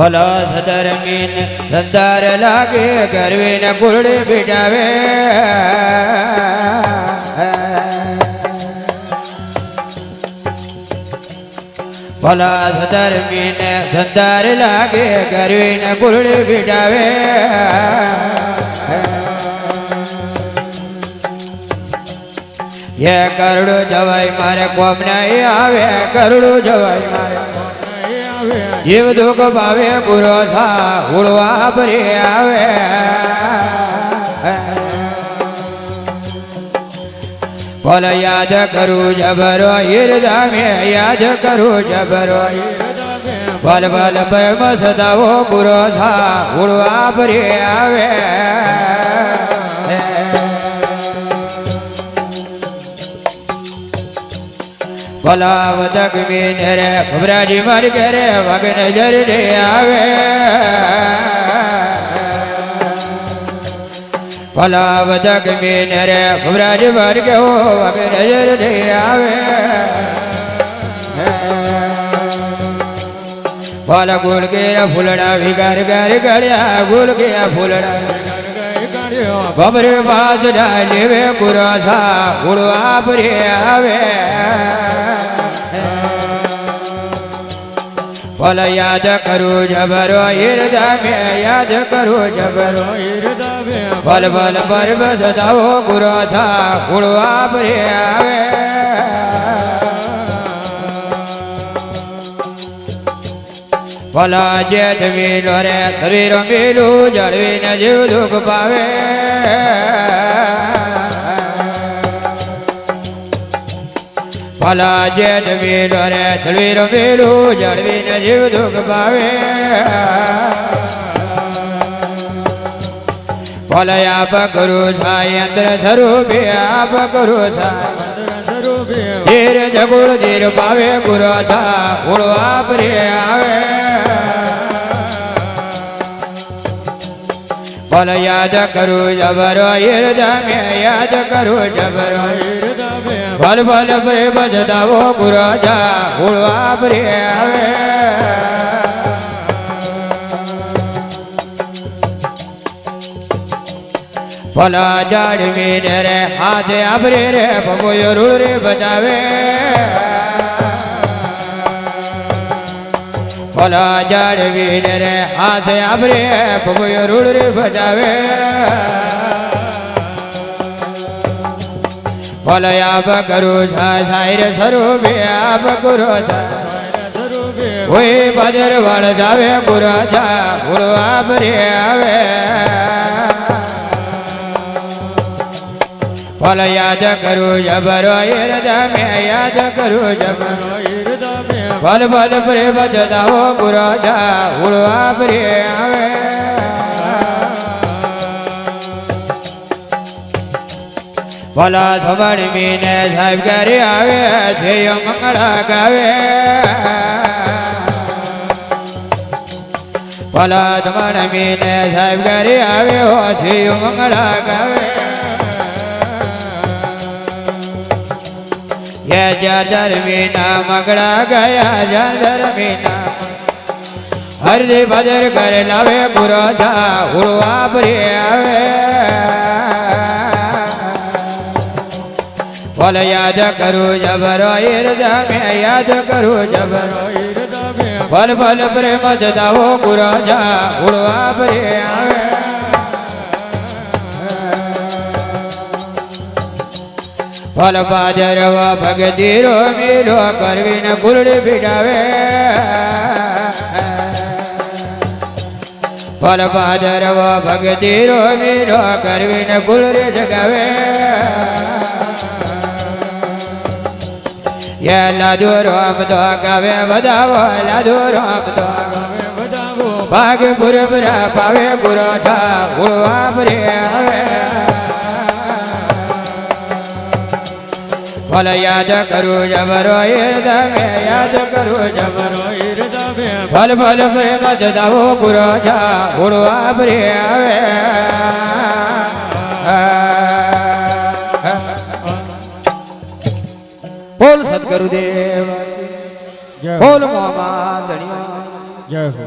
ભલો સદરમીન સંદાર લાગે ગરવીને કુરડે બેટાવે ભલા સદરમીન સંદાર લાગે ગરવીને કુરડે બેટાવે ये करुड़ जवाई मारे कोम नहीं आवे करुड़ जवाई मारे जीव दुख पावे बुरो था उड़वा भरे आवे पल याद करू जबरो हृदय में याद करू जबरो पल पल प्रेम सदाओ बुरो था उड़वा भरे आवे भलावतक मीन रे खबराजी मर के रे वग नजर दे आवे भलावतक मीन रे खबराजी मर के हो वग नजर दे आवे भला गुल के फूलड़ा विगार गार गड़िया गुल के फूलड़ा बबरे बाज डाले वे गुरा था उड़वा भरे आवे पल याद करू जबरो हृदय में याद करू जबरो हृदय में पल पल पर बसदाओ गुरो था उड़वा भरे आवे भला जेठ मीलो रे शरीर मीलू जड़वी न जीव दुख पावे भला जेठ मीलो रे शरीर मीलू जड़वी न जीव दुख पावे भला आप करू था यंत्र स्वरूपे आप करू था धीर जगुड़ धीर पावे गुरु था उड़वा भरे आवे पल याद करू जबरो हृदय में याद करू जबरो हृदय में पल पल प्रेम सदाओ गुरु था उड़वा भरे आवे भला जाड़ मीन रे हाथ आबरे रे भगोयो रूड़ रे बजावे भला जाड़ मीन रे हाथ आबरे भगोयो रूड़ रे बजावे भला आप करू था सायर स्वरूपे आप गुरु था वही बजर वड़ जावे गुरु था उड़वा भरे आवे पल याद करू जबरो हृदय में याद करू जबरो हृदय में पल पल प्रेम सदाओ गुरु था उड़वा भरे आवे भला समण मीन साहिब करे आवे थे मंगला गावे भला समण मीन साहिब करे आवे हो थे मंगला गावे ये जर मीना मगड़ा गया जर मीना हरदे बदर कर लावे गुरु था उड़वा भरे आवे पल याद करू जबरो हृदय में याद करू जबरो हृदय में पल पल प्रेम सदाओ गुरु था उड़वा भरे आवे फल बाजरवा भगती रो मीलो करवी न कुरड़ी बिठावे फल बाजरवा भगती रो मीलो करवी न कुरड़ी जगावे ये लादू राम तो गावे बदावो लादू राम तो गावे बदावो भाग पुरबरा पावे गुरु था उड़वा भरे आवे भल याद करू जबरो हृदय में याद करू जबरो हृदय में भल भल प्रेम सदाओ गुरु था उड़वा भरे आवे बोल सद्गुरुदेव बोल मामा धनिया जय हो।